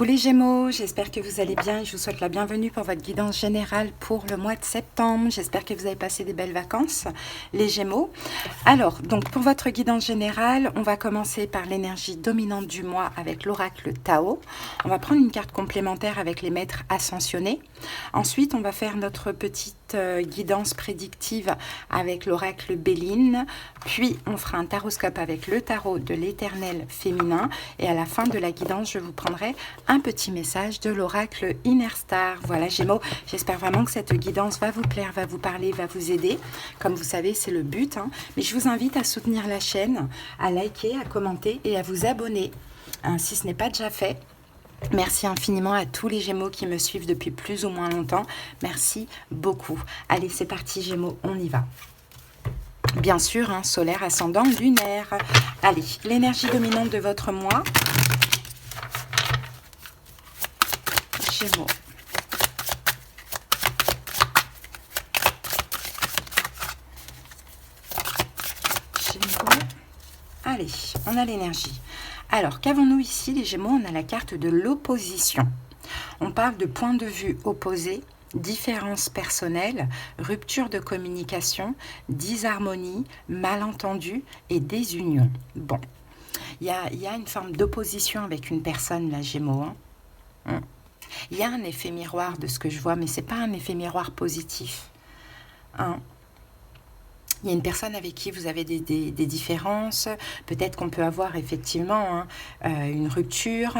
Coucou les Gémeaux, j'espère que vous allez bien et je vous souhaite la bienvenue pour votre guidance générale pour le mois de septembre. J'espère que vous avez passé des belles vacances, les Gémeaux. Alors, donc pour votre guidance générale, on va commencer par l'énergie dominante du mois avec l'oracle Tao. On va prendre une carte complémentaire avec les maîtres ascensionnés. Ensuite, on va faire notre petite guidance prédictive avec l'oracle Béline. Puis, on fera un taroscope avec le tarot de l'éternel féminin. Et à la fin de la guidance, je vous prendrai un petit message de l'oracle Inner Star. Voilà Gémeaux, j'espère vraiment que cette guidance va vous plaire, va vous parler, va vous aider. Comme vous savez, c'est le but. Mais je vous invite à soutenir la chaîne, à liker, à commenter et à vous abonner, si ce n'est pas déjà fait. Merci infiniment à tous les Gémeaux qui me suivent depuis plus ou moins longtemps. Merci beaucoup. Allez, c'est parti Gémeaux, on y va. Bien sûr, solaire, ascendant, lunaire. Allez, l'énergie dominante de votre mois. Gémeaux. Gémeaux. Allez, on a l'énergie. Alors, qu'avons-nous ici, les Gémeaux? On a la carte de l'opposition. On parle de points de vue opposés, différences personnelles, rupture de communication, disharmonie, malentendus et désunion. Bon, il y a une forme d'opposition avec une personne, la Gémeaux. Il y a un effet miroir de ce que je vois, mais ce n'est pas un effet miroir positif. Il y a une personne avec qui vous avez des différences. Peut-être qu'on peut avoir effectivement une rupture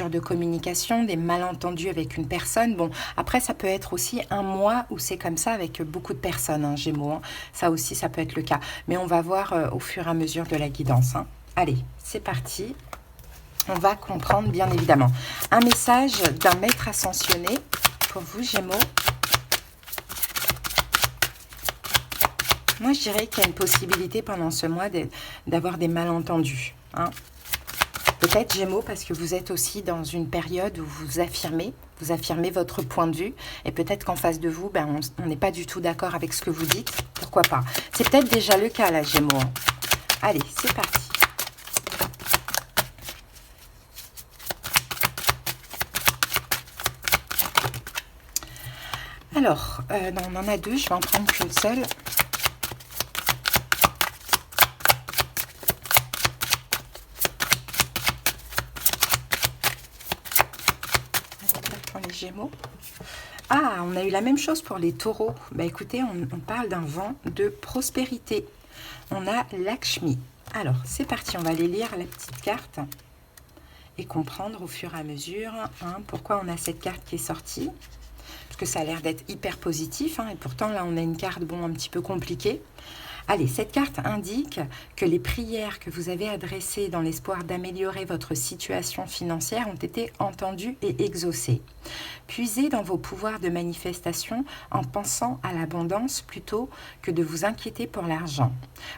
de communication, des malentendus avec une personne. Bon, après, ça peut être aussi un mois où c'est comme ça avec beaucoup de personnes, Gémeaux. Ça aussi, ça peut être le cas. Mais on va voir au fur et à mesure de la guidance. Allez, c'est parti. On va comprendre, bien évidemment. Un message d'un maître ascensionné pour vous, Gémeaux. Moi, je dirais qu'il y a une possibilité pendant ce mois d'avoir des malentendus. Peut-être Gémeaux, parce que vous êtes aussi dans une période où vous affirmez votre point de vue. Et peut-être qu'en face de vous, on n'est pas du tout d'accord avec ce que vous dites. Pourquoi pas? C'est peut-être déjà le cas, là, Gémeaux. Allez, c'est parti. Alors, non, on en a deux. Je vais en prendre qu'une seule. Gémeaux. Ah, on a eu la même chose pour les taureaux. Écoutez, on parle d'un vent de prospérité. On a Lakshmi. Alors, c'est parti, on va aller lire la petite carte et comprendre au fur et à mesure pourquoi on a cette carte qui est sortie. Parce que ça a l'air d'être hyper positif, et pourtant là on a une carte un petit peu compliquée. Allez, cette carte indique que les prières que vous avez adressées dans l'espoir d'améliorer votre situation financière ont été entendues et exaucées. Puisez dans vos pouvoirs de manifestation en pensant à l'abondance plutôt que de vous inquiéter pour l'argent.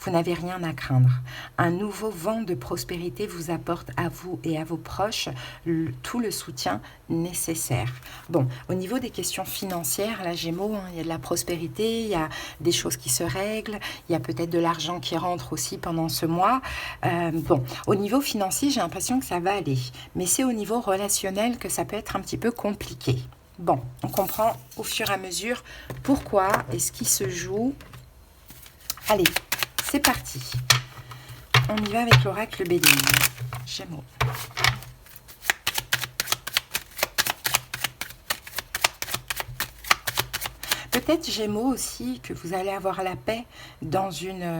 Vous n'avez rien à craindre. Un nouveau vent de prospérité vous apporte à vous et à vos proches tout le soutien nécessaire. Bon, au niveau des questions financières, là, Gémeaux, il y a de la prospérité, il y a des choses qui se règlent, il y a peut-être de l'argent qui rentre aussi pendant ce mois. Bon, au niveau financier, j'ai l'impression que ça va aller. Mais c'est au niveau relationnel que ça peut être un petit peu compliqué. Bon, on comprend au fur et à mesure pourquoi et ce qui se joue. Allez, c'est parti. On y va avec l'oracle Béline. Gémeaux. Peut-être Gémeaux aussi que vous allez avoir la paix dans une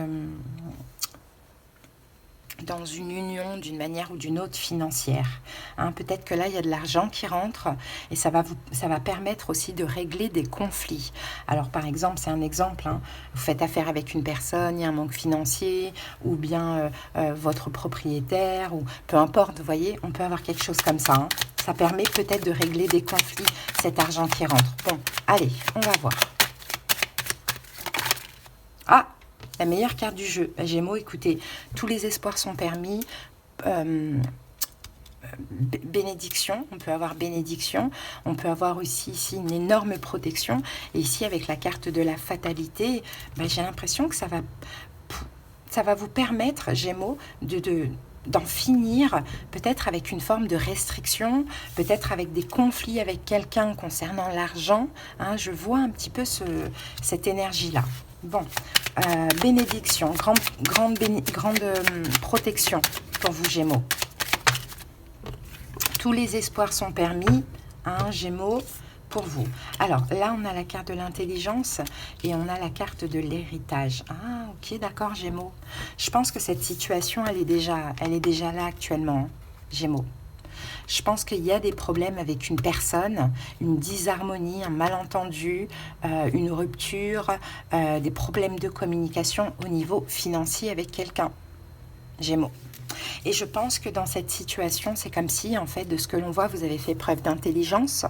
union d'une manière ou d'une autre financière. Peut-être que là, il y a de l'argent qui rentre et ça va permettre aussi de régler des conflits. Alors, par exemple, c'est un exemple, vous faites affaire avec une personne, il y a un manque financier ou bien votre propriétaire ou peu importe, vous voyez, on peut avoir quelque chose comme ça. Ça permet peut-être de régler des conflits, cet argent qui rentre. Bon, allez, on va voir. Ah! La meilleure carte du jeu. Gémeaux, écoutez, tous les espoirs sont permis. Bénédiction, on peut avoir bénédiction. On peut avoir aussi ici une énorme protection. Et ici, avec la carte de la fatalité, j'ai l'impression que ça va vous permettre, Gémeaux, d'en finir, peut-être avec une forme de restriction, peut-être avec des conflits avec quelqu'un concernant l'argent. Hein, je vois un petit peu cette énergie-là. Bon, bénédiction, grande protection pour vous, Gémeaux. Tous les espoirs sont permis, hein, Gémeaux, pour vous. Alors, là, on a la carte de l'intelligence et on a la carte de l'héritage. Ah, ok, d'accord, Gémeaux. Je pense que cette situation, elle est déjà là actuellement, hein, Gémeaux. Je pense qu'il y a des problèmes avec une personne, une disharmonie, un malentendu, une rupture, des problèmes de communication au niveau financier avec quelqu'un, Gémeaux. Et je pense que dans cette situation, c'est comme si, en fait, de ce que l'on voit, vous avez fait preuve d'intelligence.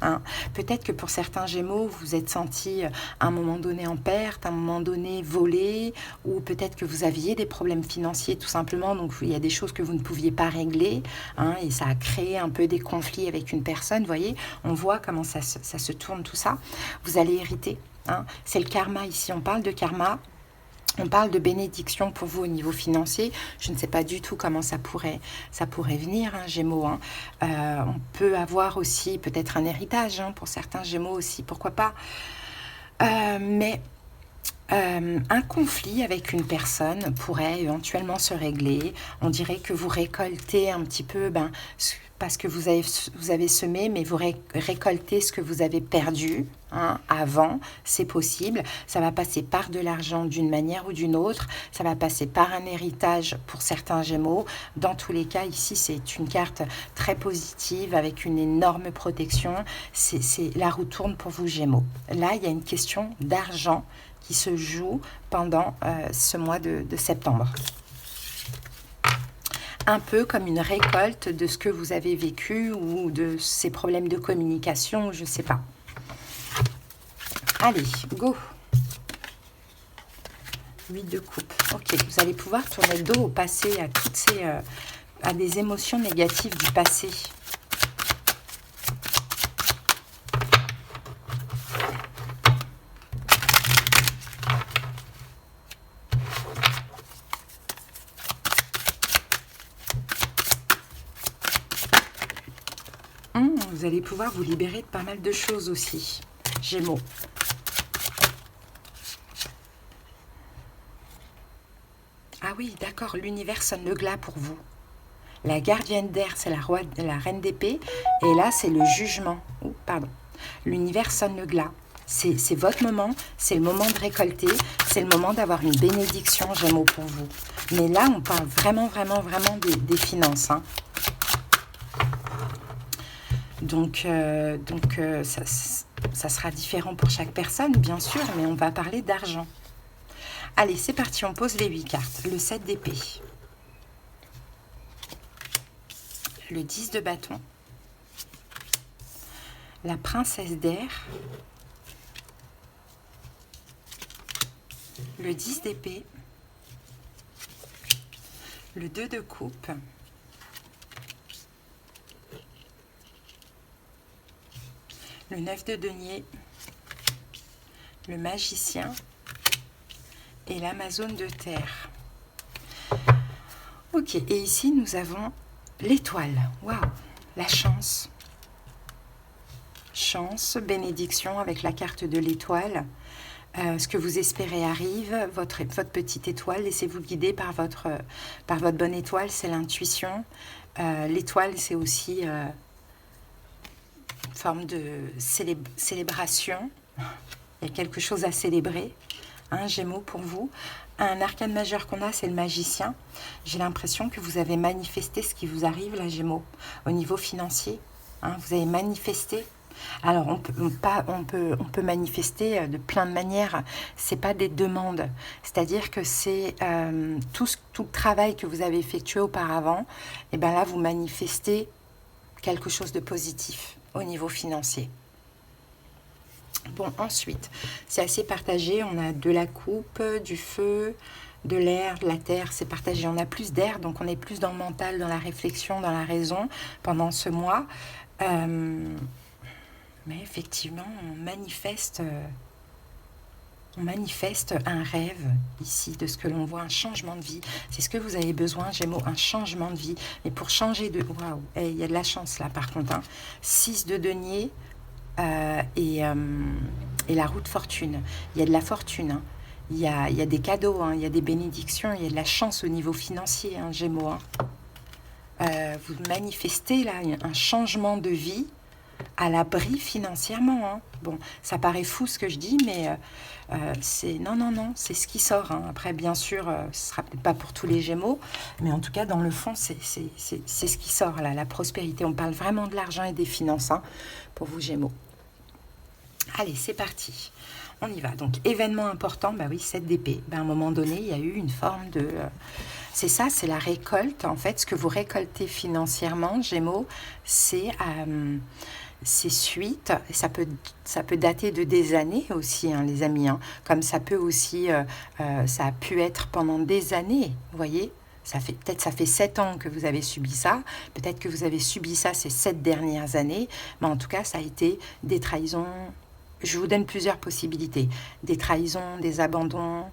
Hein. Peut-être que pour certains Gémeaux, vous vous êtes senti à un moment donné en perte, à un moment donné volé, ou peut-être que vous aviez des problèmes financiers tout simplement, donc il y a des choses que vous ne pouviez pas régler, hein, et ça a créé un peu des conflits avec une personne, vous voyez, on voit comment ça se tourne tout ça. Vous allez hériter, hein. C'est le karma ici, on parle de karma. On parle de bénédiction pour vous au niveau financier. Je ne sais pas du tout comment ça pourrait venir, hein, Gémeaux. Hein. On peut avoir aussi peut-être un héritage, hein, pour certains Gémeaux aussi, pourquoi pas. Mais un conflit avec une personne pourrait éventuellement se régler. On dirait que vous récoltez un petit peu, parce que vous avez semé, mais vous récoltez ce que vous avez perdu, hein, avant, c'est possible. Ça va passer par de l'argent d'une manière ou d'une autre. Ça va passer par un héritage pour certains Gémeaux. Dans tous les cas, ici, c'est une carte très positive avec une énorme protection. La roue tourne pour vous, Gémeaux. Là, il y a une question d'argent qui se joue pendant ce mois de septembre. Un peu comme une récolte de ce que vous avez vécu ou de ces problèmes de communication, je ne sais pas. Allez, go. 8 de coupe. Ok, vous allez pouvoir tourner le dos au passé, à toutes ces, à des émotions négatives du passé. Vous allez pouvoir vous libérer de pas mal de choses aussi, Gémeaux. Ah oui, d'accord, l'univers sonne le glas pour vous. La gardienne d'air, c'est la reine d'épée. Et là, c'est le jugement. Oh, pardon. L'univers sonne le glas. C'est votre moment, c'est le moment de récolter, c'est le moment d'avoir une bénédiction, Gémeaux, pour vous. Mais là, on parle vraiment des finances, hein. Donc ça sera différent pour chaque personne, bien sûr, mais on va parler d'argent. Allez, c'est parti, on pose les 8 cartes. Le 7 d'épée. Le 10 de bâton. La princesse d'air. Le 10 d'épée. Le 2 de coupe. Le 9 de denier, le magicien et l'amazone de terre. Ok, et ici nous avons l'étoile. Waouh, la chance. Chance, bénédiction avec la carte de l'étoile. Ce que vous espérez arrive, votre petite étoile, laissez-vous guider par votre bonne étoile, c'est l'intuition. L'étoile, c'est aussi forme de célébration. Il y a quelque chose à célébrer, hein, Gémeaux, pour vous. Un arcane majeur qu'on a, c'est le magicien. J'ai l'impression que vous avez manifesté ce qui vous arrive, là, Gémeaux, au niveau financier. Hein, vous avez manifesté. Alors, on peut manifester de plein de manières. C'est pas des demandes. C'est-à-dire que c'est tout le travail que vous avez effectué auparavant. Et bien là, vous manifestez quelque chose de positif au niveau financier. Bon, ensuite, c'est assez partagé. On a de la coupe, du feu, de l'air, de la terre. C'est partagé. On a plus d'air, donc on est plus dans le mental, dans la réflexion, dans la raison pendant ce mois. Mais effectivement, on manifeste On manifeste un rêve ici de ce que l'on voit, un changement de vie. C'est ce que vous avez besoin, Gémeaux, un changement de vie. Mais pour changer de... Waouh, il y a de la chance là par contre. Hein. 6 de denier et la roue de fortune. Il y a de la fortune. Hein. Il y a des cadeaux, hein. Il y a des bénédictions, il y a de la chance au niveau financier, hein, Gémeaux. Hein. Vous manifestez là un changement de vie à l'abri financièrement. Hein. Bon, ça paraît fou ce que je dis, mais c'est non, c'est ce qui sort. Hein. Après, bien sûr, ce sera peut-être pas pour tous les Gémeaux, mais en tout cas, dans le fond, c'est ce qui sort là, la prospérité. On parle vraiment de l'argent et des finances hein, pour vous Gémeaux. Allez, c'est parti. On y va. Donc, événement important, bah oui, 7 d'épée. À un moment donné, il y a eu une forme de... c'est ça, c'est la récolte. En fait, ce que vous récoltez financièrement, Gémeaux, c'est suite. Ça peut dater de des années aussi, hein, les amis. Hein. Comme ça peut aussi... ça a pu être pendant des années, vous voyez. Ça fait 7 ans que vous avez subi ça. Peut-être que vous avez subi ça ces 7 dernières années. Mais en tout cas, ça a été des trahisons... Je vous donne plusieurs possibilités. Des trahisons, des abandons,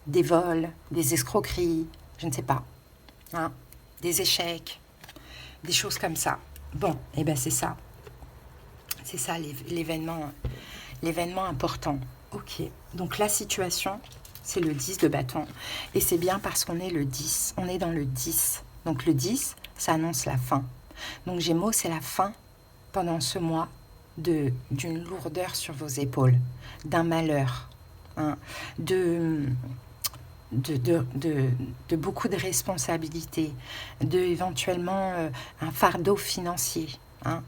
des vols, des escroqueries, je ne sais pas. Hein, des échecs, des choses comme ça. Bon, et bien c'est ça. C'est ça l'événement important. Ok, donc la situation, c'est le 10 de bâton. Et c'est bien parce qu'on est le 10. On est dans le 10. Donc le 10, ça annonce la fin. Donc Gémeaux, c'est la fin pendant ce mois d'une lourdeur sur vos épaules, d'un malheur, hein, de beaucoup de responsabilités, éventuellement un fardeau financier. Hein.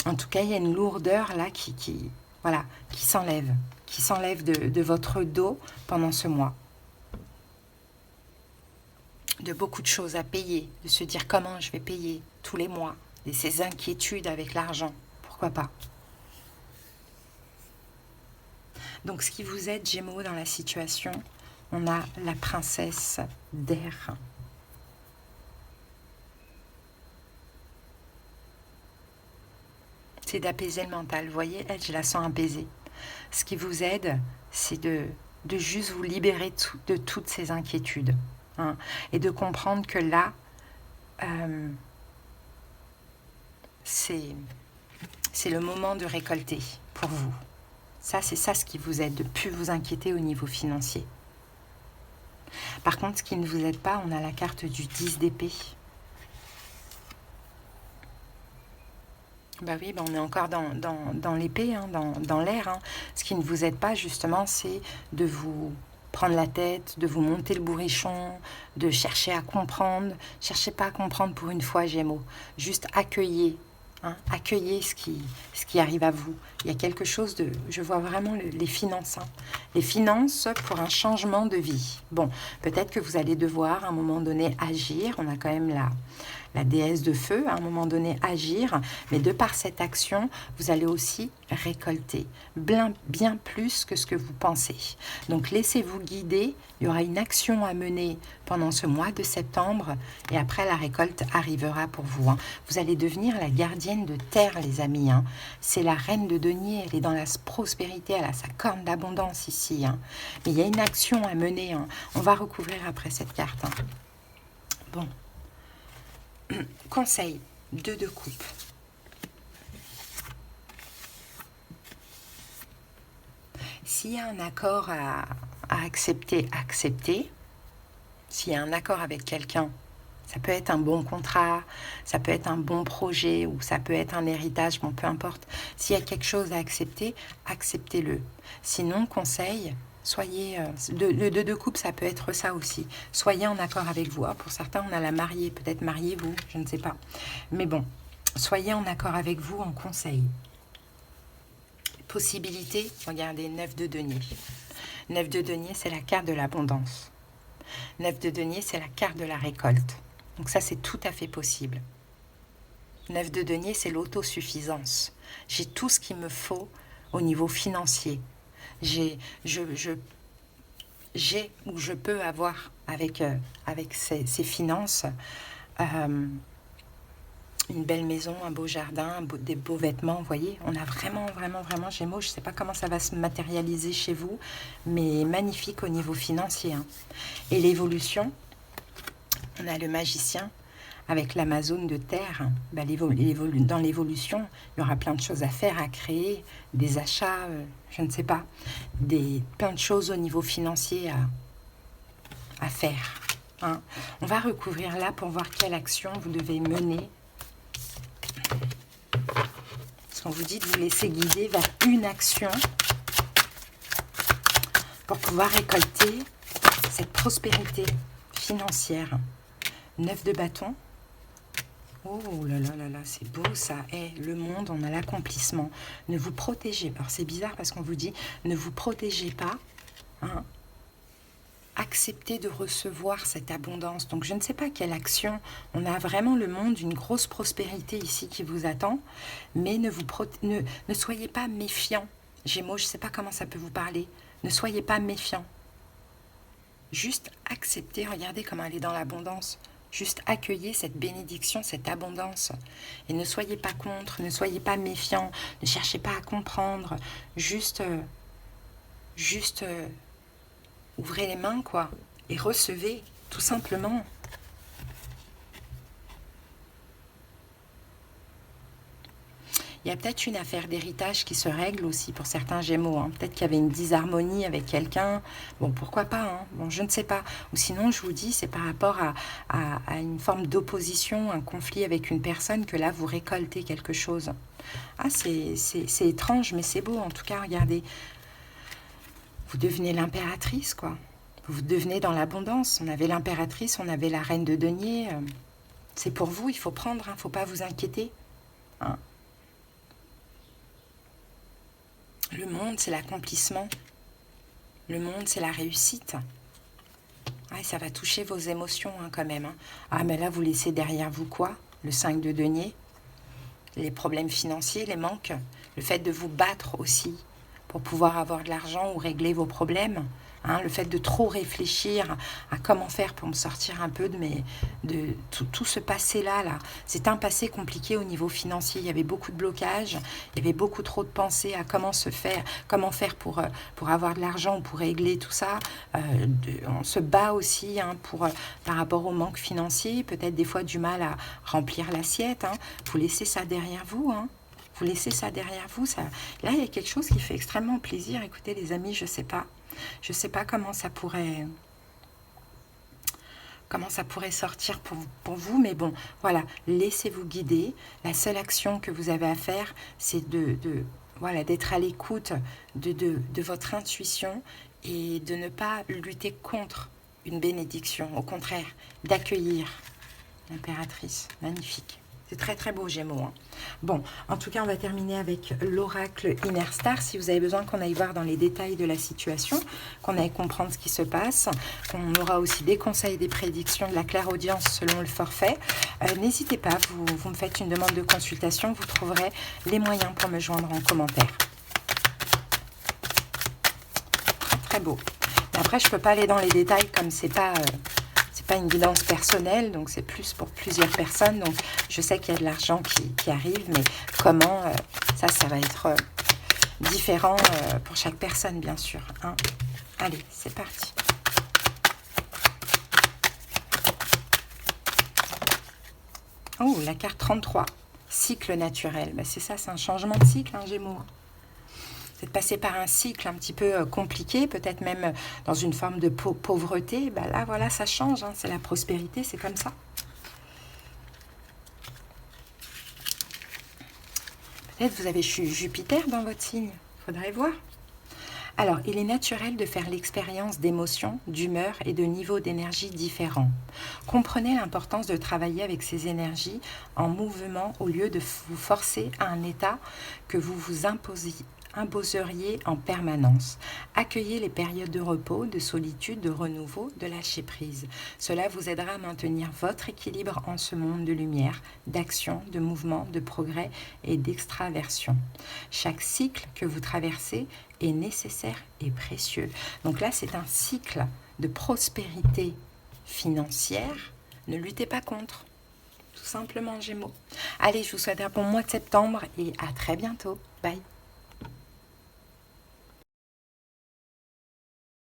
En tout cas, il y a une lourdeur là qui s'enlève, de votre dos pendant ce mois. De beaucoup de choses à payer, de se dire comment je vais payer tous les mois, et ces inquiétudes avec l'argent, pourquoi pas. Donc ce qui vous aide, Gémeaux, dans la situation, on a la princesse d'air. C'est d'apaiser le mental, vous voyez, elle, je la sens apaisée. Ce qui vous aide, c'est de juste vous libérer de toutes ces inquiétudes. Hein, et de comprendre que là, c'est le moment de récolter pour vous. Ça, c'est ça ce qui vous aide, de ne plus vous inquiéter au niveau financier. Par contre, ce qui ne vous aide pas, on a la carte du 10 d'épée. Bah oui, on est encore dans l'épée, hein, dans l'air. Hein. Ce qui ne vous aide pas, justement, c'est de vous prendre la tête, de vous monter le bourrichon, de chercher à comprendre. Cherchez pas à comprendre pour une fois, Gémeaux. Juste accueillez. Hein, accueillez ce qui arrive à vous. Il y a quelque chose de... Je vois vraiment les finances. Hein. Les finances pour un changement de vie. Bon, peut-être que vous allez devoir, à un moment donné, agir. On a quand même la déesse de feu, à un moment donné, agir. Mais de par cette action, vous allez aussi récolter bien plus que ce que vous pensez. Donc, laissez-vous guider. Il y aura une action à mener pendant ce mois de septembre. Et après, la récolte arrivera pour vous. Hein. Vous allez devenir la gardienne de terre, les amis. Hein. C'est la reine de denier. Elle est dans la prospérité. Elle a sa corne d'abondance ici. Hein. Mais il y a une action à mener. Hein. On va recouvrir après cette carte. Hein. Bon. Conseil, 2 de coupe. S'il y a un accord à accepter, acceptez. S'il y a un accord avec quelqu'un, ça peut être un bon contrat, ça peut être un bon projet ou ça peut être un héritage, bon, peu importe. S'il y a quelque chose à accepter, acceptez-le. Sinon, conseil, soyez... le 2 de coupe, ça peut être ça aussi. Soyez en accord avec vous. Ah, pour certains, on a la mariée. Peut-être mariez-vous, je ne sais pas. Mais bon, soyez en accord avec vous en conseil. Possibilité, regardez, 9 de denier. 9 de denier, c'est la carte de l'abondance. 9 de denier, c'est la carte de la récolte. Donc ça, c'est tout à fait possible. 9 de denier, c'est l'autosuffisance. J'ai tout ce qu'il me faut au niveau financier. Je peux avoir avec ces finances une belle maison, un beau jardin, des beaux vêtements, vous voyez, on a vraiment, vraiment, vraiment Gémeaux, je ne sais pas comment ça va se matérialiser chez vous, mais magnifique au niveau financier. Hein. Et l'évolution, on a le magicien avec l'Amazone de terre. Ben, dans l'évolution, il y aura plein de choses à faire, à créer, des achats, je ne sais pas, plein de choses au niveau financier à faire. Hein. On va recouvrir là pour voir quelle action vous devez mener. Parce qu'on vous dit de vous laisser guider vers une action pour pouvoir récolter cette prospérité financière. 9 de bâton. Oh là là là là, c'est beau ça. Le monde, on a l'accomplissement. Ne vous protégez pas. Alors c'est bizarre parce qu'on vous dit ne vous protégez pas. Hein. Acceptez de recevoir cette abondance. Donc je ne sais pas quelle action. On a vraiment le monde, une grosse prospérité ici qui vous attend. Mais ne soyez pas méfiants. Gémeaux, je ne sais pas comment ça peut vous parler. Ne soyez pas méfiants. Juste acceptez, regardez comment elle est dans l'abondance. Juste accueillez cette bénédiction, cette abondance. Et ne soyez pas contre, ne soyez pas méfiants. Ne cherchez pas à comprendre. Juste ouvrez les mains, quoi, et recevez, tout simplement. Il y a peut-être une affaire d'héritage qui se règle aussi pour certains Gémeaux. Hein. Peut-être qu'il y avait une disharmonie avec quelqu'un. Bon, pourquoi pas, hein. Bon, je ne sais pas. Ou sinon, je vous dis, c'est par rapport à une forme d'opposition, un conflit avec une personne que là, vous récoltez quelque chose. Ah, c'est étrange, mais c'est beau. En tout cas, regardez. Vous devenez l'impératrice, quoi. Vous devenez dans l'abondance. On avait l'impératrice, on avait la reine de denier. C'est pour vous, il faut prendre, il ne faut pas vous inquiéter. Hein. Le monde, c'est l'accomplissement. Le monde, c'est la réussite. Ah, ça va toucher vos émotions hein, quand même. Hein. Ah, mais là, vous laissez derrière vous quoi? Le 5 de denier. Les problèmes financiers, les manques. Le fait de vous battre aussi pour pouvoir avoir de l'argent ou régler vos problèmes. Hein, le fait de trop réfléchir à comment faire pour me sortir un peu de tout ce passé-là. Là. C'est un passé compliqué au niveau financier. Il y avait beaucoup de blocages, il y avait beaucoup trop de pensées à comment faire pour avoir de l'argent ou pour régler tout ça. On se bat aussi hein, par rapport au manque financier, peut-être des fois du mal à remplir l'assiette. Hein. Vous laissez ça derrière vous. Hein. Vous laissez ça derrière vous. Ça... Là, il y a quelque chose qui fait extrêmement plaisir. Écoutez, les amis, je ne sais pas. Je ne sais pas comment ça pourrait sortir pour vous, mais bon, voilà, laissez-vous guider. La seule action que vous avez à faire, c'est d'être à l'écoute de votre intuition et de ne pas lutter contre une bénédiction. Au contraire, d'accueillir l'impératrice. Magnifique. C'est très très beau Gémeaux. Hein. Bon, en tout cas, on va terminer avec l'oracle Inner Star. Si vous avez besoin qu'on aille voir dans les détails de la situation, qu'on aille comprendre ce qui se passe, qu'on aura aussi des conseils, des prédictions, de la clairaudience selon le forfait, n'hésitez pas, vous me faites une demande de consultation, vous trouverez les moyens pour me joindre en commentaire. Très très beau. Mais après, je ne peux pas aller dans les détails comme c'est pas une guidance personnelle, donc c'est plus pour plusieurs personnes. Donc je sais qu'il y a de l'argent qui arrive, mais comment, ça va être différent pour chaque personne, bien sûr. Hein. Allez, c'est parti. Oh, la carte 33, cycle naturel. Ben, c'est ça, c'est un changement de cycle, hein, Gémeaux. C'est de passer par un cycle un petit peu compliqué, peut-être même dans une forme de pauvreté. Ben là, voilà, ça change. Hein, c'est la prospérité, c'est comme ça. Peut-être vous avez Jupiter dans votre signe. Il faudrait voir. Alors, il est naturel de faire l'expérience d'émotions, d'humeur et de niveaux d'énergie différents. Comprenez l'importance de travailler avec ces énergies en mouvement au lieu de vous forcer à un état que vous vous imposeriez en permanence. Accueillez les périodes de repos, de solitude, de renouveau, de lâcher prise. Cela vous aidera à maintenir votre équilibre en ce monde de lumière, d'action, de mouvement, de progrès et d'extraversion. Chaque cycle que vous traversez est nécessaire et précieux. Donc là, c'est un cycle de prospérité financière. Ne luttez pas contre, tout tout simplement, Gémeaux. Allez, je vous souhaite un bon mois de septembre et à très bientôt. Bye.